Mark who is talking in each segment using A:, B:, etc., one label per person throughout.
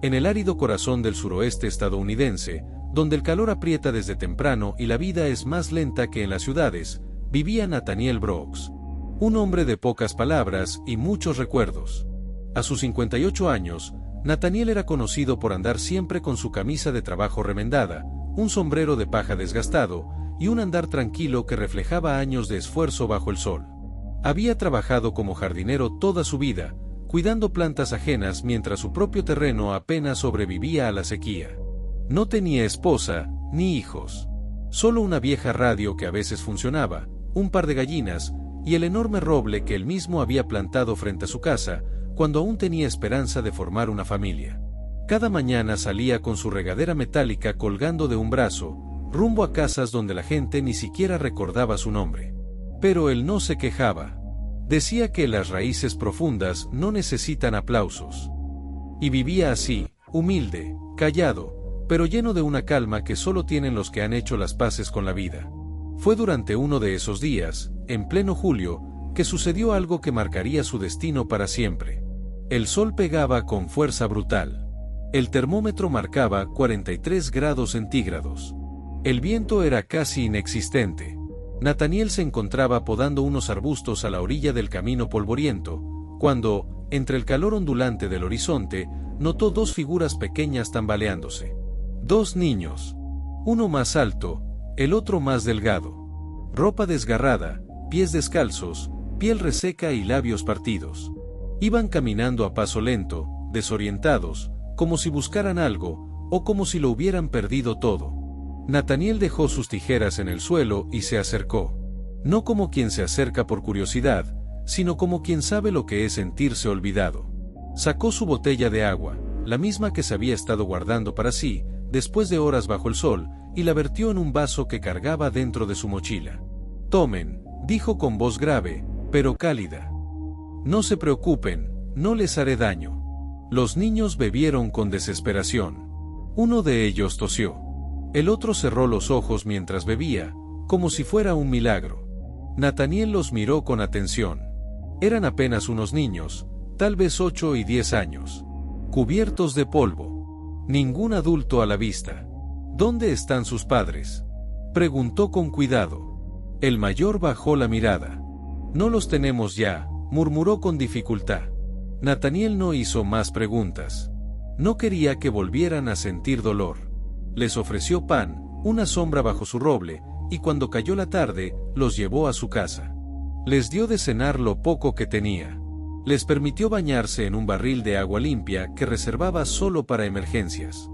A: En el árido corazón del suroeste estadounidense, donde el calor aprieta desde temprano y la vida es más lenta que en las ciudades, vivía Nathaniel Brooks. Un hombre de pocas palabras y muchos recuerdos. A sus 58 años, Nathaniel era conocido por andar siempre con su camisa de trabajo remendada, un sombrero de paja desgastado y un andar tranquilo que reflejaba años de esfuerzo bajo el sol. Había trabajado como jardinero toda su vida, cuidando plantas ajenas mientras su propio terreno apenas sobrevivía a la sequía. No tenía esposa, ni hijos. Solo una vieja radio que a veces funcionaba, un par de gallinas, y el enorme roble que él mismo había plantado frente a su casa, cuando aún tenía esperanza de formar una familia. Cada mañana salía con su regadera metálica colgando de un brazo, rumbo a casas donde la gente ni siquiera recordaba su nombre. Pero él no se quejaba. Decía que las raíces profundas no necesitan aplausos. Y vivía así, humilde, callado, pero lleno de una calma que solo tienen los que han hecho las paces con la vida. Fue durante uno de esos días, en pleno julio, que sucedió algo que marcaría su destino para siempre. El sol pegaba con fuerza brutal. El termómetro marcaba 43 grados centígrados. El viento era casi inexistente. Nathaniel se encontraba podando unos arbustos a la orilla del camino polvoriento, cuando, entre el calor ondulante del horizonte, notó dos figuras pequeñas tambaleándose. Dos niños. Uno más alto, el otro más delgado. Ropa desgarrada, pies descalzos, piel reseca y labios partidos. Iban caminando a paso lento, desorientados, como si buscaran algo, o como si lo hubieran perdido todo. Nathaniel dejó sus tijeras en el suelo y se acercó. No como quien se acerca por curiosidad, sino como quien sabe lo que es sentirse olvidado. Sacó su botella de agua, la misma que se había estado guardando para sí, después de horas bajo el sol, y la vertió en un vaso que cargaba dentro de su mochila. «Tomen», dijo con voz grave, pero cálida. «No se preocupen, no les haré daño». Los niños bebieron con desesperación. Uno de ellos tosió. El otro cerró los ojos mientras bebía, como si fuera un milagro. Nathaniel los miró con atención. Eran apenas unos niños, tal vez 8 y 10 años. Cubiertos de polvo. Ningún adulto a la vista. ¿Dónde están sus padres?, preguntó con cuidado. El mayor bajó la mirada. «No los tenemos ya», murmuró con dificultad. Nathaniel no hizo más preguntas. No quería que volvieran a sentir dolor. Les ofreció pan, una sombra bajo su roble, y cuando cayó la tarde, los llevó a su casa. Les dio de cenar lo poco que tenía. Les permitió bañarse en un barril de agua limpia que reservaba solo para emergencias.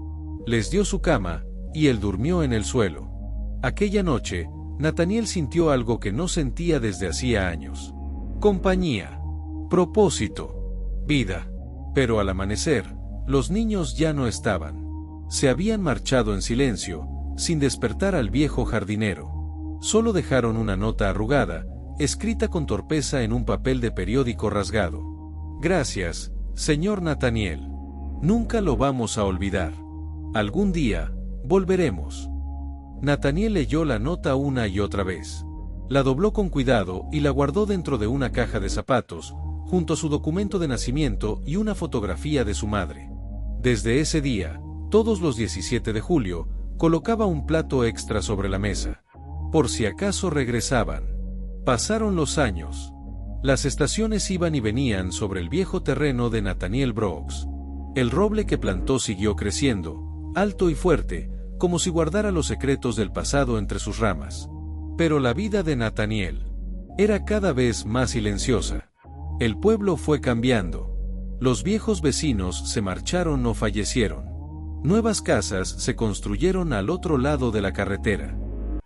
A: Les dio su cama, y él durmió en el suelo. Aquella noche, Nathaniel sintió algo que no sentía desde hacía años. Compañía. Propósito. Vida. Pero al amanecer, los niños ya no estaban. Se habían marchado en silencio, sin despertar al viejo jardinero. Solo dejaron una nota arrugada, escrita con torpeza en un papel de periódico rasgado. «Gracias, señor Nathaniel. Nunca lo vamos a olvidar. Algún día, volveremos». Nathaniel leyó la nota una y otra vez. La dobló con cuidado y la guardó dentro de una caja de zapatos, junto a su documento de nacimiento y una fotografía de su madre. Desde ese día, todos los 17 de julio, colocaba un plato extra sobre la mesa. Por si acaso regresaban. Pasaron los años. Las estaciones iban y venían sobre el viejo terreno de Nathaniel Brooks. El roble que plantó siguió creciendo, alto y fuerte, como si guardara los secretos del pasado entre sus ramas. Pero la vida de Nathaniel era cada vez más silenciosa. El pueblo fue cambiando. Los viejos vecinos se marcharon o fallecieron. Nuevas casas se construyeron al otro lado de la carretera.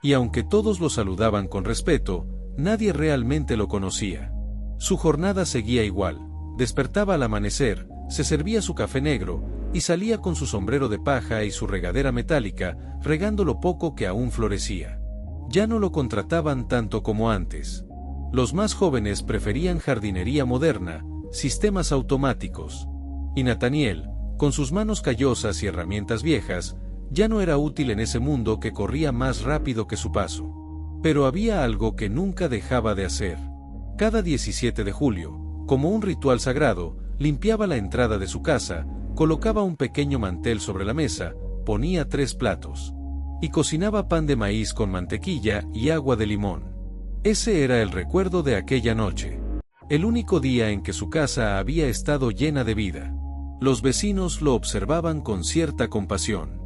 A: Y aunque todos lo saludaban con respeto, nadie realmente lo conocía. Su jornada seguía igual. Despertaba al amanecer, se servía su café negro, y salía con su sombrero de paja y su regadera metálica, regando lo poco que aún florecía. Ya no lo contrataban tanto como antes. Los más jóvenes preferían jardinería moderna, sistemas automáticos. Y Nathaniel, con sus manos callosas y herramientas viejas, ya no era útil en ese mundo que corría más rápido que su paso. Pero había algo que nunca dejaba de hacer. Cada 17 de julio, como un ritual sagrado, limpiaba la entrada de su casa, colocaba un pequeño mantel sobre la mesa, ponía 3 platos. Y cocinaba pan de maíz con mantequilla y agua de limón. Ese era el recuerdo de aquella noche. El único día en que su casa había estado llena de vida. Los vecinos lo observaban con cierta compasión.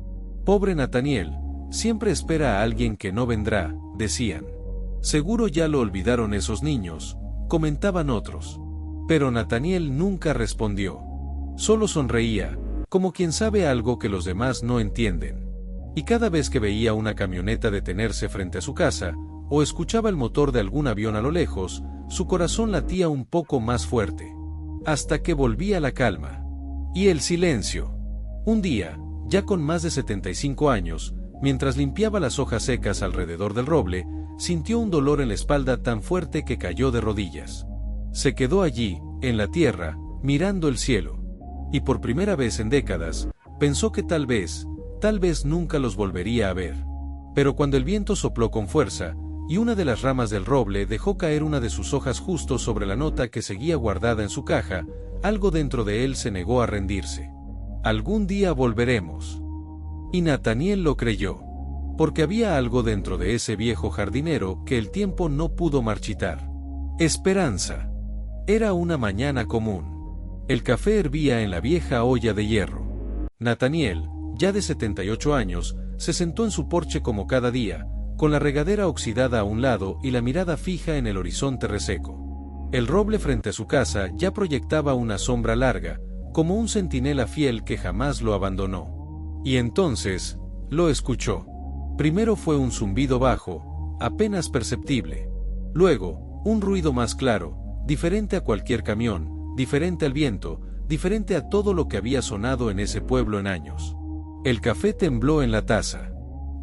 A: Pobre Nathaniel, siempre espera a alguien que no vendrá, decían. Seguro ya lo olvidaron esos niños, comentaban otros. Pero Nathaniel nunca respondió. Solo sonreía, como quien sabe algo que los demás no entienden. Y cada vez que veía una camioneta detenerse frente a su casa, o escuchaba el motor de algún avión a lo lejos, su corazón latía un poco más fuerte. Hasta que volvía la calma. Y el silencio. Un día, ya con más de 75 años, mientras limpiaba las hojas secas alrededor del roble, sintió un dolor en la espalda tan fuerte que cayó de rodillas. Se quedó allí, en la tierra, mirando el cielo. Y por primera vez en décadas, pensó que tal vez nunca los volvería a ver. Pero cuando el viento sopló con fuerza, y una de las ramas del roble dejó caer una de sus hojas justo sobre la nota que seguía guardada en su caja, algo dentro de él se negó a rendirse. Algún día volveremos. Y Nathaniel lo creyó. Porque había algo dentro de ese viejo jardinero que el tiempo no pudo marchitar. Esperanza. Era una mañana común. El café hervía en la vieja olla de hierro. Nathaniel, ya de 78 años, se sentó en su porche como cada día, con la regadera oxidada a un lado y la mirada fija en el horizonte reseco. El roble frente a su casa ya proyectaba una sombra larga, como un centinela fiel que jamás lo abandonó. Y entonces, lo escuchó. Primero fue un zumbido bajo, apenas perceptible. Luego, un ruido más claro, diferente a cualquier camión, diferente al viento, diferente a todo lo que había sonado en ese pueblo en años. El café tembló en la taza.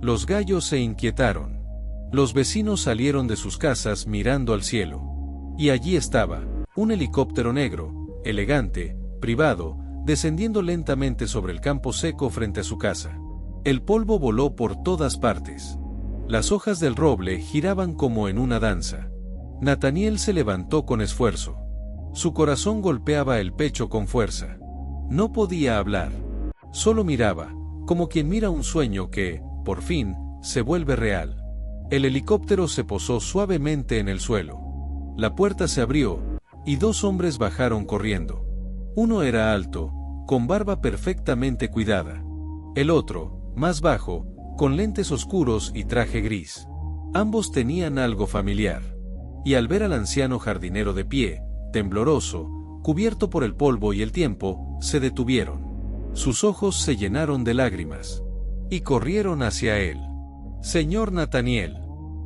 A: Los gallos se inquietaron. Los vecinos salieron de sus casas mirando al cielo. Y allí estaba, un helicóptero negro, elegante, privado, descendiendo lentamente sobre el campo seco frente a su casa. El polvo voló por todas partes. Las hojas del roble giraban como en una danza. Nathaniel se levantó con esfuerzo. Su corazón golpeaba el pecho con fuerza. No podía hablar. Solo miraba, como quien mira un sueño que, por fin, se vuelve real. El helicóptero se posó suavemente en el suelo. La puerta se abrió, y 2 hombres bajaron corriendo. Uno era alto, con barba perfectamente cuidada. El otro, más bajo, con lentes oscuros y traje gris. Ambos tenían algo familiar. Y al ver al anciano jardinero de pie, tembloroso, cubierto por el polvo y el tiempo, se detuvieron. Sus ojos se llenaron de lágrimas. Y corrieron hacia él. «Señor Nathaniel»,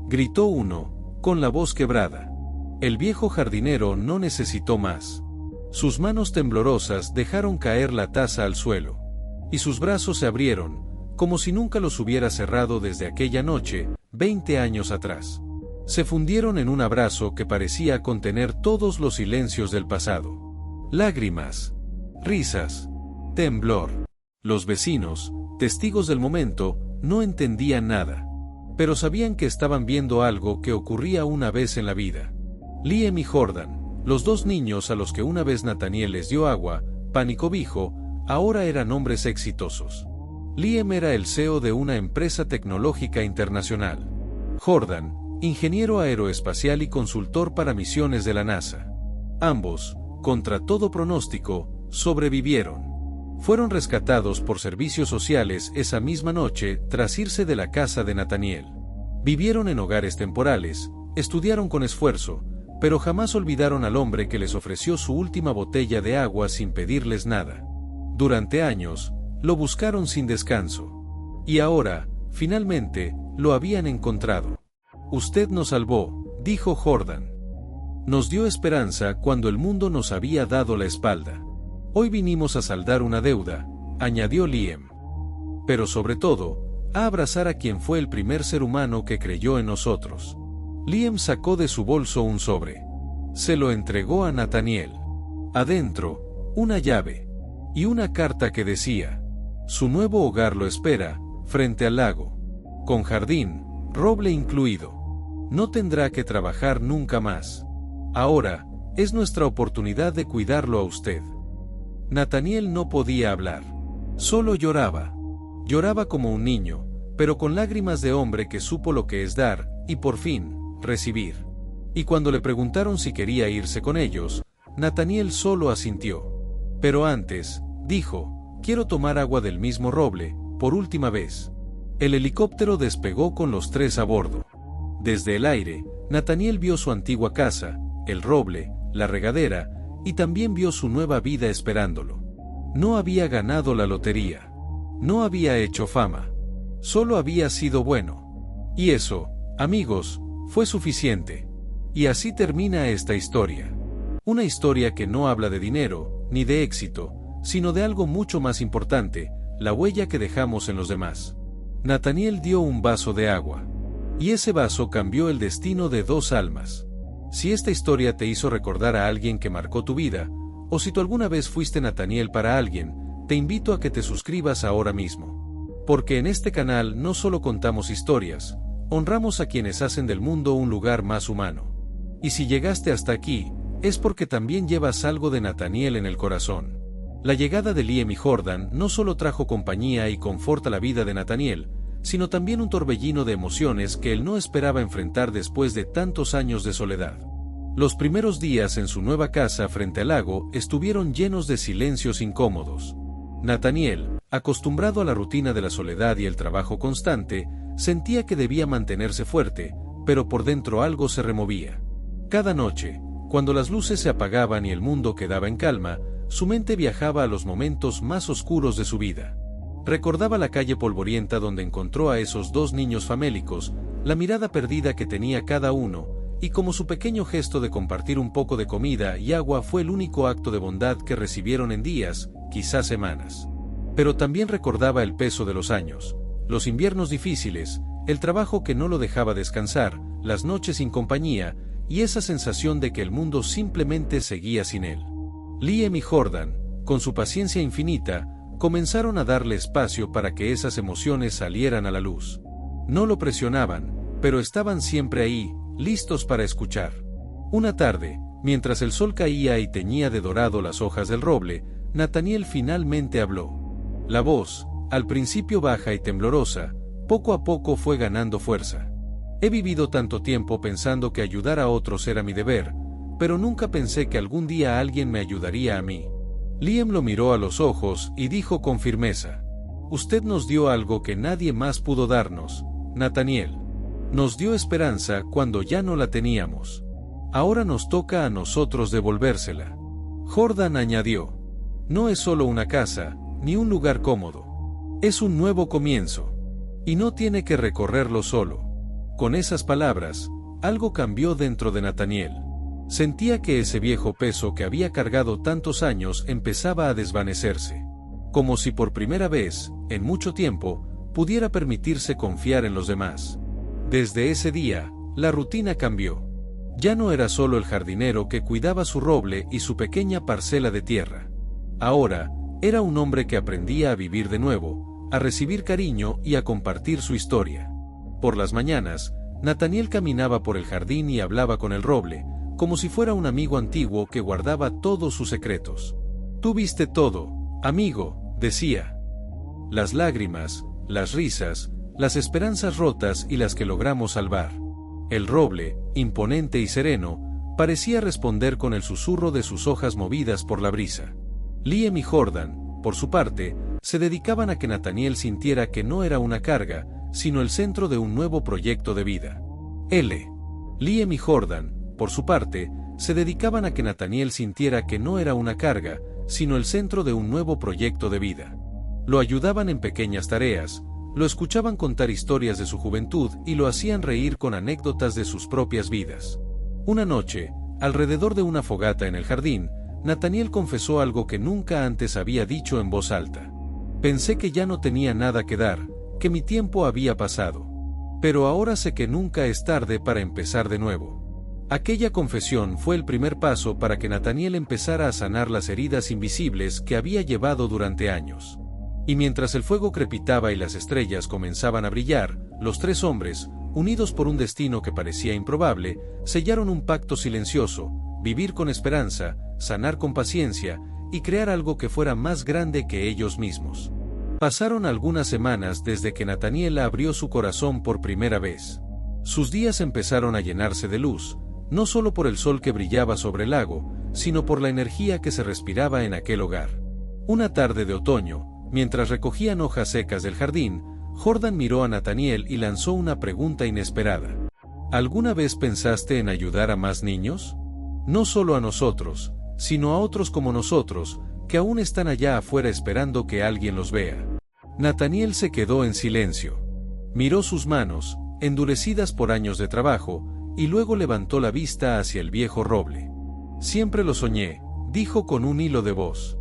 A: gritó uno, con la voz quebrada. El viejo jardinero no necesitó más. Sus manos temblorosas dejaron caer la taza al suelo. Y sus brazos se abrieron, como si nunca los hubiera cerrado desde aquella noche, 20 años atrás. Se fundieron en un abrazo que parecía contener todos los silencios del pasado. Lágrimas, risas, temblor. Los vecinos, testigos del momento, no entendían nada. Pero sabían que estaban viendo algo que ocurría una vez en la vida. Liam y Jordan, los 2 niños a los que una vez Nathaniel les dio agua, pan y cobijo, ahora eran hombres exitosos. Liam era el CEO de una empresa tecnológica internacional. Jordan, ingeniero aeroespacial y consultor para misiones de la NASA. Ambos, contra todo pronóstico, sobrevivieron. Fueron rescatados por servicios sociales esa misma noche tras irse de la casa de Nathaniel. Vivieron en hogares temporales, estudiaron con esfuerzo, pero jamás olvidaron al hombre que les ofreció su última botella de agua sin pedirles nada. Durante años, lo buscaron sin descanso. Y ahora, finalmente, lo habían encontrado. «Usted nos salvó», dijo Jordan. «Nos dio esperanza cuando el mundo nos había dado la espalda. Hoy vinimos a saldar una deuda», añadió Liam. «Pero sobre todo, a abrazar a quien fue el primer ser humano que creyó en nosotros». Liam sacó de su bolso un sobre. Se lo entregó a Nathaniel. Adentro, una llave. Y una carta que decía: «Su nuevo hogar lo espera, frente al lago. Con jardín, roble incluido. No tendrá que trabajar nunca más. Ahora, es nuestra oportunidad de cuidarlo a usted». Nataniel no podía hablar. Solo lloraba. Lloraba como un niño, pero con lágrimas de hombre que supo lo que es dar, y por fin, recibir. Y cuando le preguntaron si quería irse con ellos, Nataniel solo asintió. Pero antes, dijo, quiero tomar agua del mismo roble, por última vez. El helicóptero despegó con los tres a bordo. Desde el aire, Nataniel vio su antigua casa, el roble, la regadera, y también vio su nueva vida esperándolo. No había ganado la lotería. No había hecho fama. Solo había sido bueno. Y eso, amigos, fue suficiente. Y así termina esta historia. Una historia que no habla de dinero, ni de éxito, sino de algo mucho más importante, la huella que dejamos en los demás. Nataniel dio un vaso de agua. Y ese vaso cambió el destino de dos almas. Si esta historia te hizo recordar a alguien que marcó tu vida, o si tú alguna vez fuiste Nataniel para alguien, te invito a que te suscribas ahora mismo. Porque en este canal no solo contamos historias, honramos a quienes hacen del mundo un lugar más humano. Y si llegaste hasta aquí, es porque también llevas algo de Nataniel en el corazón. La llegada de Liam y Jordan no solo trajo compañía y confort a la vida de Nataniel, sino también un torbellino de emociones que él no esperaba enfrentar después de tantos años de soledad. Los primeros días en su nueva casa frente al lago estuvieron llenos de silencios incómodos. Nataniel, acostumbrado a la rutina de la soledad y el trabajo constante, sentía que debía mantenerse fuerte, pero por dentro algo se removía. Cada noche, cuando las luces se apagaban y el mundo quedaba en calma, su mente viajaba a los momentos más oscuros de su vida. Recordaba la calle polvorienta donde encontró a esos dos niños famélicos, la mirada perdida que tenía cada uno, y como su pequeño gesto de compartir un poco de comida y agua fue el único acto de bondad que recibieron en días, quizás semanas. Pero también recordaba el peso de los años, los inviernos difíciles, el trabajo que no lo dejaba descansar, las noches sin compañía, y esa sensación de que el mundo simplemente seguía sin él. Liam y Jordan, con su paciencia infinita, comenzaron a darle espacio para que esas emociones salieran a la luz. No lo presionaban, pero estaban siempre ahí, listos para escuchar. Una tarde, mientras el sol caía y teñía de dorado las hojas del roble, Nataniel finalmente habló. La voz, al principio baja y temblorosa, poco a poco fue ganando fuerza. He vivido tanto tiempo pensando que ayudar a otros era mi deber, pero nunca pensé que algún día alguien me ayudaría a mí. Liam lo miró a los ojos y dijo con firmeza: usted nos dio algo que nadie más pudo darnos, Nataniel. Nos dio esperanza cuando ya no la teníamos. Ahora nos toca a nosotros devolvérsela. Jordan añadió: no es solo una casa, ni un lugar cómodo. Es un nuevo comienzo. Y no tiene que recorrerlo solo. Con esas palabras, algo cambió dentro de Nataniel. Sentía que ese viejo peso que había cargado tantos años empezaba a desvanecerse. Como si por primera vez, en mucho tiempo, pudiera permitirse confiar en los demás. Desde ese día, la rutina cambió. Ya no era solo el jardinero que cuidaba su roble y su pequeña parcela de tierra. Ahora, era un hombre que aprendía a vivir de nuevo, a recibir cariño y a compartir su historia. Por las mañanas, Nataniel caminaba por el jardín y hablaba con el roble, como si fuera un amigo antiguo que guardaba todos sus secretos. Tú viste todo, amigo, decía. Las lágrimas, las risas, las esperanzas rotas y las que logramos salvar. El roble, imponente y sereno, parecía responder con el susurro de sus hojas movidas por la brisa. Liam y Jordan, por su parte, se dedicaban a que Nataniel sintiera que no era una carga, sino el centro de un nuevo proyecto de vida. Liam y Jordan, por su parte, se dedicaban a que Nataniel sintiera que no era una carga, sino el centro de un nuevo proyecto de vida. Lo ayudaban en pequeñas tareas, lo escuchaban contar historias de su juventud y lo hacían reír con anécdotas de sus propias vidas. Una noche, alrededor de una fogata en el jardín, Nataniel confesó algo que nunca antes había dicho en voz alta. Pensé que ya no tenía nada que dar, que mi tiempo había pasado. Pero ahora sé que nunca es tarde para empezar de nuevo. Aquella confesión fue el primer paso para que Nataniel empezara a sanar las heridas invisibles que había llevado durante años. Y mientras el fuego crepitaba y las estrellas comenzaban a brillar, los tres hombres, unidos por un destino que parecía improbable, sellaron un pacto silencioso: vivir con esperanza, sanar con paciencia, y crear algo que fuera más grande que ellos mismos. Pasaron algunas semanas desde que Nathaniel abrió su corazón por primera vez. Sus días empezaron a llenarse de luz, no solo por el sol que brillaba sobre el lago, sino por la energía que se respiraba en aquel hogar. Una tarde de otoño, mientras recogían hojas secas del jardín, Jordan miró a Nathaniel y lanzó una pregunta inesperada. ¿Alguna vez pensaste en ayudar a más niños? No solo a nosotros, sino a otros como nosotros, que aún están allá afuera esperando que alguien los vea. Nathaniel se quedó en silencio. Miró sus manos, endurecidas por años de trabajo, y luego levantó la vista hacia el viejo roble. Siempre lo soñé, dijo con un hilo de voz.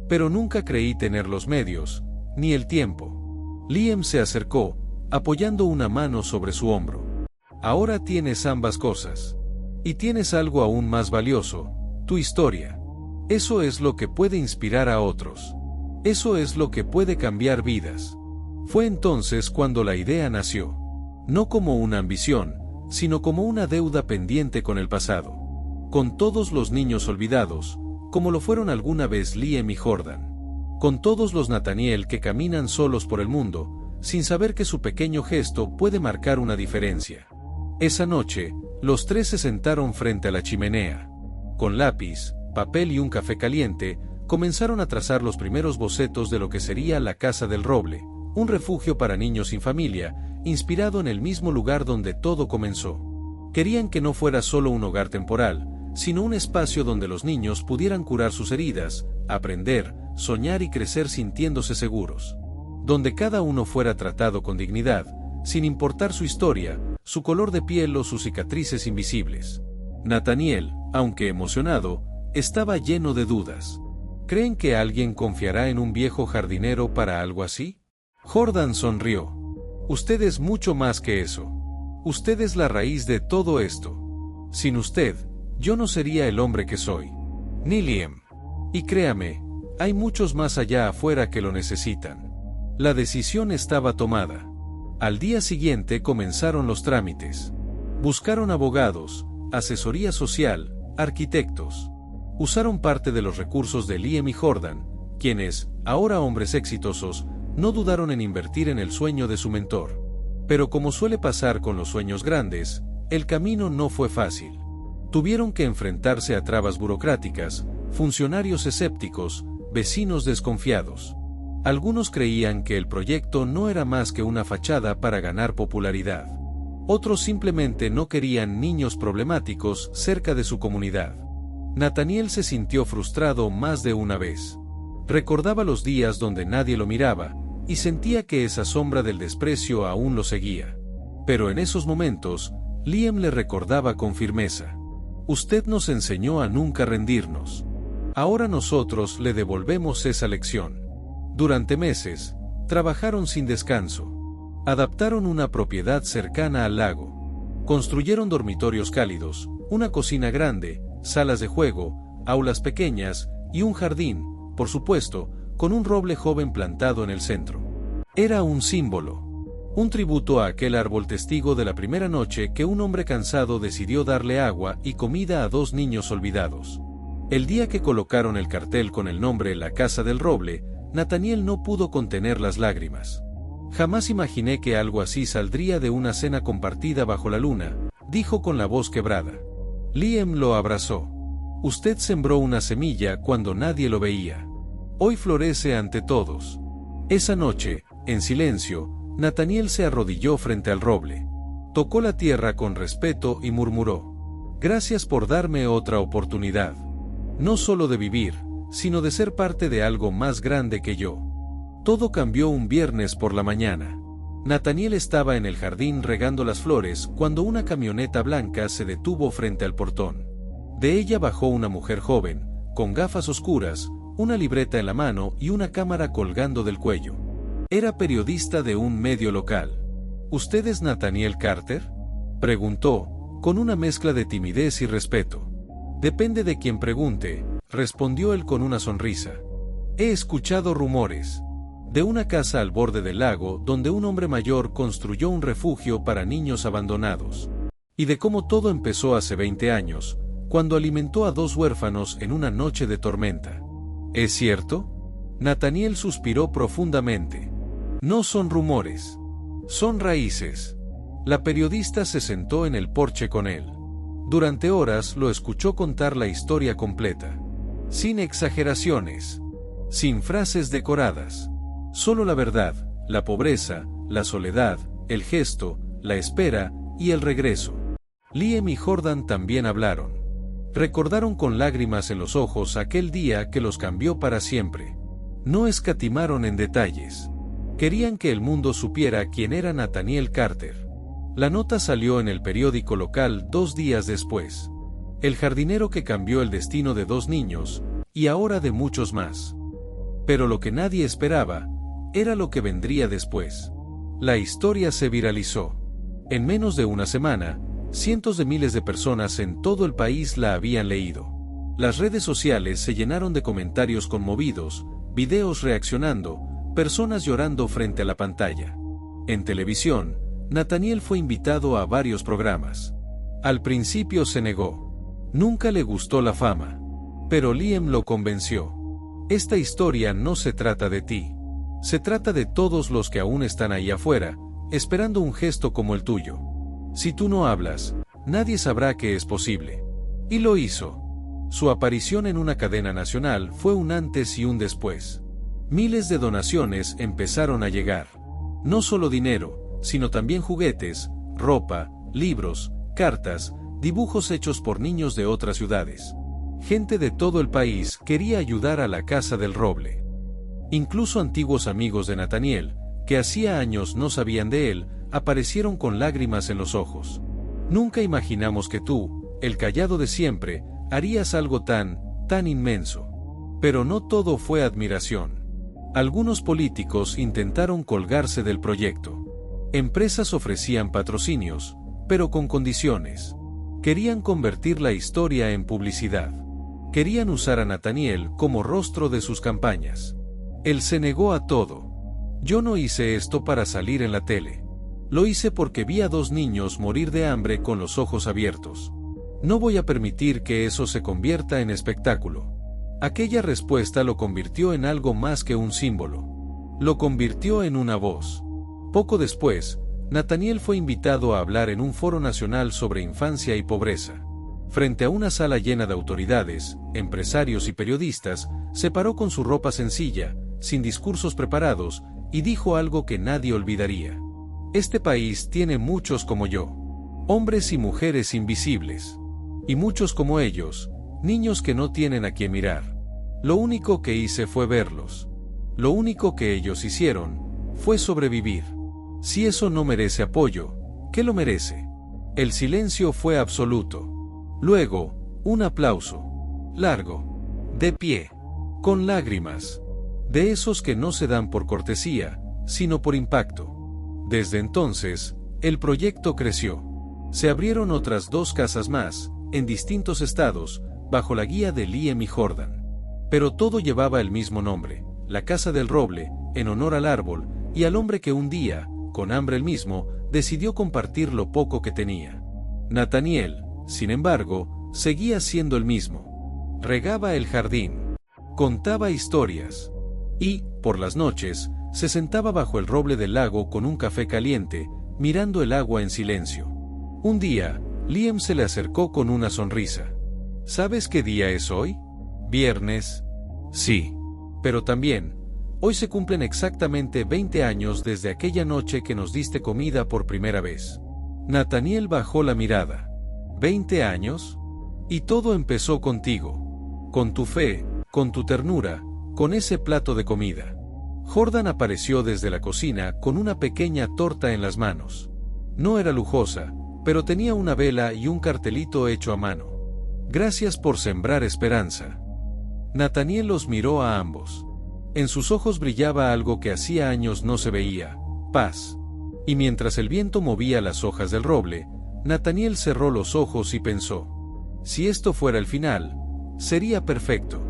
A: Pero nunca creí tener los medios, ni el tiempo. Liam se acercó, apoyando una mano sobre su hombro. Ahora tienes ambas cosas. Y tienes algo aún más valioso, tu historia. Eso es lo que puede inspirar a otros. Eso es lo que puede cambiar vidas. Fue entonces cuando la idea nació. No como una ambición, sino como una deuda pendiente con el pasado. Con todos los niños olvidados, como lo fueron alguna vez Liam y Jordan. Con todos los Nathaniel que caminan solos por el mundo, sin saber que su pequeño gesto puede marcar una diferencia. Esa noche, los tres se sentaron frente a la chimenea. Con lápiz, papel y un café caliente, comenzaron a trazar los primeros bocetos de lo que sería la Casa del Roble, un refugio para niños sin familia, inspirado en el mismo lugar donde todo comenzó. Querían que no fuera solo un hogar temporal, sino un espacio donde los niños pudieran curar sus heridas, aprender, soñar y crecer sintiéndose seguros. Donde cada uno fuera tratado con dignidad, sin importar su historia, su color de piel o sus cicatrices invisibles. Nathaniel, aunque emocionado, estaba lleno de dudas. ¿Creen que alguien confiará en un viejo jardinero para algo así? Jordan sonrió. Usted es mucho más que eso. Usted es la raíz de todo esto. Sin usted, yo no sería el hombre que soy. Ni Liam. Y créame, hay muchos más allá afuera que lo necesitan. La decisión estaba tomada. Al día siguiente comenzaron los trámites. Buscaron abogados, asesoría social, arquitectos. Usaron parte de los recursos de Liam y Jordan, quienes, ahora hombres exitosos, no dudaron en invertir en el sueño de su mentor. Pero como suele pasar con los sueños grandes, el camino no fue fácil. Tuvieron que enfrentarse a trabas burocráticas, funcionarios escépticos, vecinos desconfiados. Algunos creían que el proyecto no era más que una fachada para ganar popularidad. Otros simplemente no querían niños problemáticos cerca de su comunidad. Nathaniel se sintió frustrado más de una vez. Recordaba los días donde nadie lo miraba, y sentía que esa sombra del desprecio aún lo seguía. Pero en esos momentos, Liam le recordaba con firmeza. Usted nos enseñó a nunca rendirnos. Ahora nosotros le devolvemos esa lección. Durante meses, trabajaron sin descanso. Adaptaron una propiedad cercana al lago. Construyeron dormitorios cálidos, una cocina grande, salas de juego, aulas pequeñas, y un jardín, por supuesto, con un roble joven plantado en el centro. Era un símbolo. Un tributo a aquel árbol testigo de la primera noche que un hombre cansado decidió darle agua y comida a dos niños olvidados. El día que colocaron el cartel con el nombre La Casa del Roble, Nathaniel no pudo contener las lágrimas. Jamás imaginé que algo así saldría de una cena compartida bajo la luna, dijo con la voz quebrada. Liam lo abrazó. Usted sembró una semilla cuando nadie lo veía. Hoy florece ante todos. Esa noche, en silencio, Nathaniel se arrodilló frente al roble. Tocó la tierra con respeto y murmuró: Gracias por darme otra oportunidad. No solo de vivir, sino de ser parte de algo más grande que yo. Todo cambió un viernes por la mañana. Nathaniel estaba en el jardín regando las flores cuando una camioneta blanca se detuvo frente al portón. De ella bajó una mujer joven, con gafas oscuras, una libreta en la mano y una cámara colgando del cuello. Era periodista de un medio local. ¿Usted es Nathaniel Carter?, preguntó, con una mezcla de timidez y respeto. Depende de quien pregunte, respondió él con una sonrisa. He escuchado rumores de una casa al borde del lago donde un hombre mayor construyó un refugio para niños abandonados. Y de cómo todo empezó hace 20 años, cuando alimentó a 2 huérfanos en una noche de tormenta. ¿Es cierto? Nathaniel suspiró profundamente. No son rumores. Son raíces. La periodista se sentó en el porche con él. Durante horas lo escuchó contar la historia completa. Sin exageraciones. Sin frases decoradas. Solo la verdad, la pobreza, la soledad, el gesto, la espera y el regreso. Liam y Jordan también hablaron. Recordaron con lágrimas en los ojos aquel día que los cambió para siempre. No escatimaron en detalles. Querían que el mundo supiera quién era Nathaniel Carter. La nota salió en el periódico local 2 días después. El jardinero que cambió el destino de 2 niños, y ahora de muchos más. Pero lo que nadie esperaba, era lo que vendría después. La historia se viralizó. En menos de una semana, cientos de miles de personas en todo el país la habían leído. Las redes sociales se llenaron de comentarios conmovidos, videos reaccionando, personas llorando frente a la pantalla. En televisión, Nathaniel fue invitado a varios programas. Al principio se negó. Nunca le gustó la fama. Pero Liam lo convenció. Esta historia no se trata de ti. Se trata de todos los que aún están ahí afuera, esperando un gesto como el tuyo. Si tú no hablas, nadie sabrá que es posible. Y lo hizo. Su aparición en una cadena nacional fue un antes y un después. Miles de donaciones empezaron a llegar. No solo dinero, sino también juguetes, ropa, libros, cartas, dibujos hechos por niños de otras ciudades. Gente de todo el país quería ayudar a la Casa del Roble. Incluso antiguos amigos de Nathaniel, que hacía años no sabían de él, aparecieron con lágrimas en los ojos. Nunca imaginamos que tú, el callado de siempre, harías algo tan inmenso. Pero no todo fue admiración. Algunos políticos intentaron colgarse del proyecto. Empresas ofrecían patrocinios, pero con condiciones. Querían convertir la historia en publicidad. Querían usar a Nathaniel como rostro de sus campañas. Él se negó a todo. Yo no hice esto para salir en la tele. Lo hice porque vi a 2 niños morir de hambre con los ojos abiertos. No voy a permitir que eso se convierta en espectáculo. Aquella respuesta lo convirtió en algo más que un símbolo. Lo convirtió en una voz. Poco después, Nathaniel fue invitado a hablar en un foro nacional sobre infancia y pobreza. Frente a una sala llena de autoridades, empresarios y periodistas, se paró con su ropa sencilla, sin discursos preparados, y dijo algo que nadie olvidaría. Este país tiene muchos como yo. Hombres y mujeres invisibles. Y muchos como ellos, niños que no tienen a quién mirar. Lo único que hice fue verlos. Lo único que ellos hicieron fue sobrevivir. Si eso no merece apoyo, ¿qué lo merece? El silencio fue absoluto. Luego, un aplauso. Largo. De pie. Con lágrimas. De esos que no se dan por cortesía, sino por impacto. Desde entonces, el proyecto creció. Se abrieron otras 2 casas más, en distintos estados, bajo la guía de Liam y Jordan. Pero todo llevaba el mismo nombre, la Casa del Roble, en honor al árbol, y al hombre que un día, con hambre él mismo, decidió compartir lo poco que tenía. Nathaniel, sin embargo, seguía siendo el mismo. Regaba el jardín. Contaba historias. Y, por las noches, se sentaba bajo el roble del lago con un café caliente, mirando el agua en silencio. Un día, Liam se le acercó con una sonrisa. ¿Sabes qué día es hoy? ¿Viernes? Sí. Pero también, hoy se cumplen exactamente 20 años desde aquella noche que nos diste comida por primera vez. Nathaniel bajó la mirada. ¿20 años? Y todo empezó contigo. Con tu fe, con tu ternura, con ese plato de comida. Jordan apareció desde la cocina con una pequeña torta en las manos. No era lujosa, pero tenía una vela y un cartelito hecho a mano. Gracias por sembrar esperanza. Nathaniel los miró a ambos. En sus ojos brillaba algo que hacía años no se veía: paz. Y mientras el viento movía las hojas del roble, Nathaniel cerró los ojos y pensó: si esto fuera el final, sería perfecto.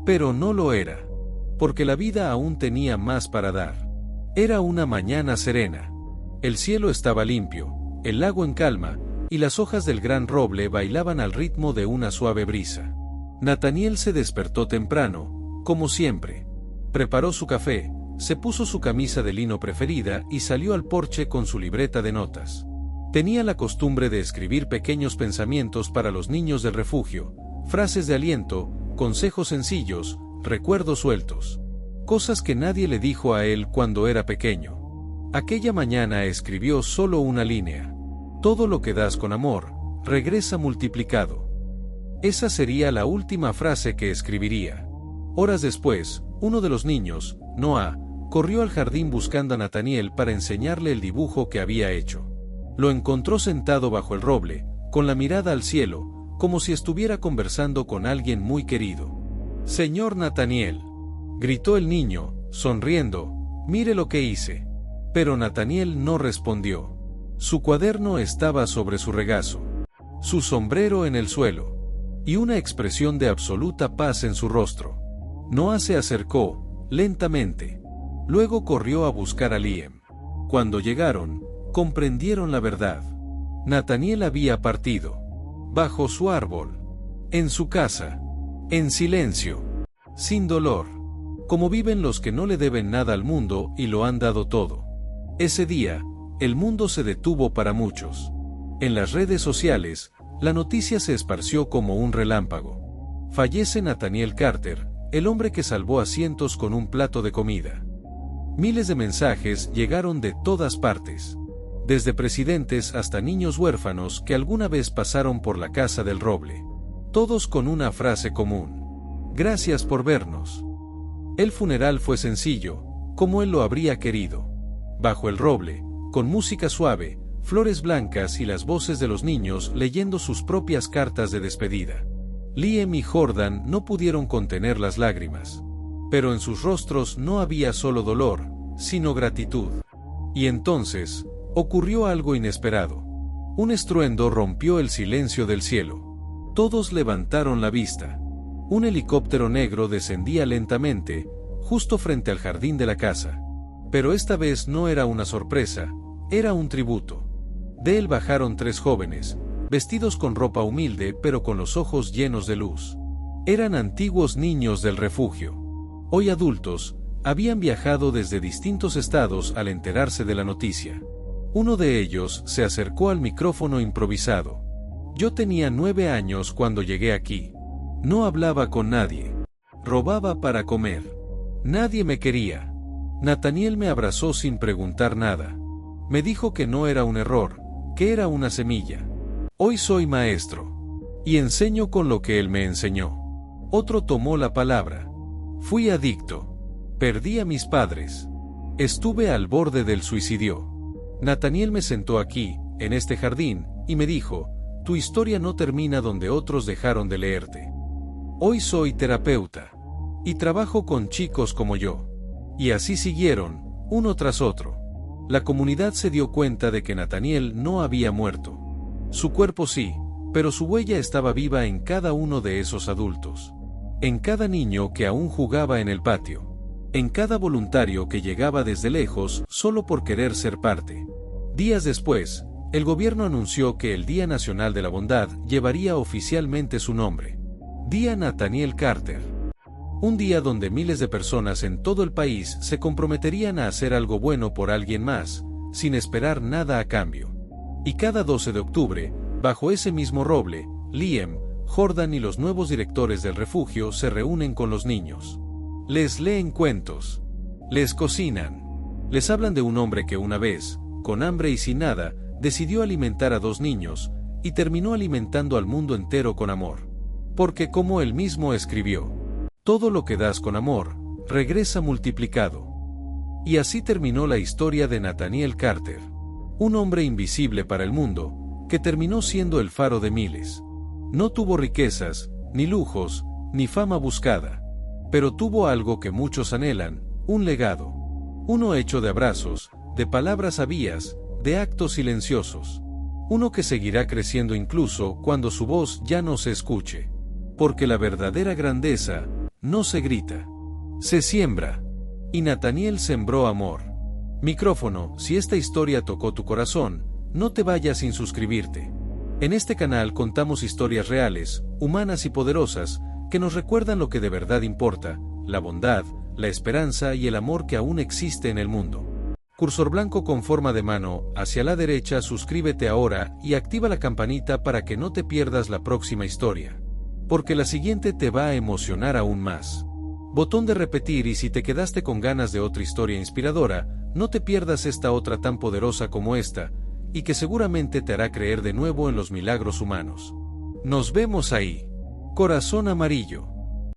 A: Pero no lo era. Porque la vida aún tenía más para dar. Era una mañana serena. El cielo estaba limpio, el lago en calma, y las hojas del gran roble bailaban al ritmo de una suave brisa. Nathaniel se despertó temprano, como siempre. Preparó su café, se puso su camisa de lino preferida y salió al porche con su libreta de notas. Tenía la costumbre de escribir pequeños pensamientos para los niños del refugio, frases de aliento, consejos sencillos, recuerdos sueltos. Cosas que nadie le dijo a él cuando era pequeño. Aquella mañana escribió solo una línea. Todo lo que das con amor, regresa multiplicado. Esa sería la última frase que escribiría. Horas después, uno de los niños, Noah, corrió al jardín buscando a Nathaniel para enseñarle el dibujo que había hecho. Lo encontró sentado bajo el roble, con la mirada al cielo, como si estuviera conversando con alguien muy querido. «Señor Nathaniel», gritó el niño, sonriendo, «mire lo que hice». Pero Nathaniel no respondió. Su cuaderno estaba sobre su regazo, su sombrero en el suelo, y una expresión de absoluta paz en su rostro. Noah se acercó, lentamente. Luego corrió a buscar a Liam. Cuando llegaron, comprendieron la verdad. Nathaniel había partido. Bajo su árbol. En su casa. En silencio. Sin dolor. Como viven los que no le deben nada al mundo y lo han dado todo. Ese día, el mundo se detuvo para muchos. En las redes sociales, la noticia se esparció como un relámpago. Fallece Nathaniel Carter, el hombre que salvó a cientos con un plato de comida. Miles de mensajes llegaron de todas partes. Desde presidentes hasta niños huérfanos que alguna vez pasaron por la casa del roble. Todos con una frase común. Gracias por vernos. El funeral fue sencillo, como él lo habría querido. Bajo el roble, con música suave, flores blancas y las voces de los niños leyendo sus propias cartas de despedida. Liam y Jordan no pudieron contener las lágrimas. Pero en sus rostros no había solo dolor, sino gratitud. Y entonces, ocurrió algo inesperado. Un estruendo rompió el silencio del cielo. Todos levantaron la vista. Un helicóptero negro descendía lentamente, justo frente al jardín de la casa. Pero esta vez no era una sorpresa, era un tributo. De él bajaron 3 jóvenes, vestidos con ropa humilde pero con los ojos llenos de luz. Eran antiguos niños del refugio. Hoy adultos, habían viajado desde distintos estados al enterarse de la noticia. Uno de ellos se acercó al micrófono improvisado. Yo tenía 9 años cuando llegué aquí. No hablaba con nadie. Robaba para comer. Nadie me quería. Nathaniel me abrazó sin preguntar nada. Me dijo que no era un error, que era una semilla. Hoy soy maestro. Y enseño con lo que él me enseñó. Otro tomó la palabra. Fui adicto. Perdí a mis padres. Estuve al borde del suicidio. Nathaniel me sentó aquí, en este jardín, y me dijo, tu historia no termina donde otros dejaron de leerte. Hoy soy terapeuta. Y trabajo con chicos como yo. Y así siguieron, uno tras otro. La comunidad se dio cuenta de que Nathaniel no había muerto. Su cuerpo sí, pero su huella estaba viva en cada uno de esos adultos. En cada niño que aún jugaba en el patio. En cada voluntario que llegaba desde lejos solo por querer ser parte. Días después, el gobierno anunció que el Día Nacional de la Bondad llevaría oficialmente su nombre. Día Nathaniel Carter. Un día donde miles de personas en todo el país se comprometerían a hacer algo bueno por alguien más, sin esperar nada a cambio. Y cada 12 de octubre, bajo ese mismo roble, Liam, Jordan y los nuevos directores del refugio se reúnen con los niños. Les leen cuentos. Les cocinan. Les hablan de un hombre que una vez, con hambre y sin nada, decidió alimentar a 2 niños, y terminó alimentando al mundo entero con amor. Porque como él mismo escribió, todo lo que das con amor, regresa multiplicado. Y así terminó la historia de Nathaniel Carter. Un hombre invisible para el mundo, que terminó siendo el faro de miles. No tuvo riquezas, ni lujos, ni fama buscada. Pero tuvo algo que muchos anhelan, un legado. Uno hecho de abrazos, de palabras sabias, de actos silenciosos. Uno que seguirá creciendo incluso cuando su voz ya no se escuche. Porque la verdadera grandeza no se grita, se siembra. Y Nathaniel sembró amor. Micrófono, si esta historia tocó tu corazón, no te vayas sin suscribirte. En este canal contamos historias reales, humanas y poderosas, que nos recuerdan lo que de verdad importa, la bondad, la esperanza y el amor que aún existe en el mundo. Cursor blanco con forma de mano, hacia la derecha, suscríbete ahora y activa la campanita para que no te pierdas la próxima historia. Porque la siguiente te va a emocionar aún más. Botón de repetir, y si te quedaste con ganas de otra historia inspiradora, no te pierdas esta otra tan poderosa como esta, y que seguramente te hará creer de nuevo en los milagros humanos. Nos vemos ahí. Corazón amarillo.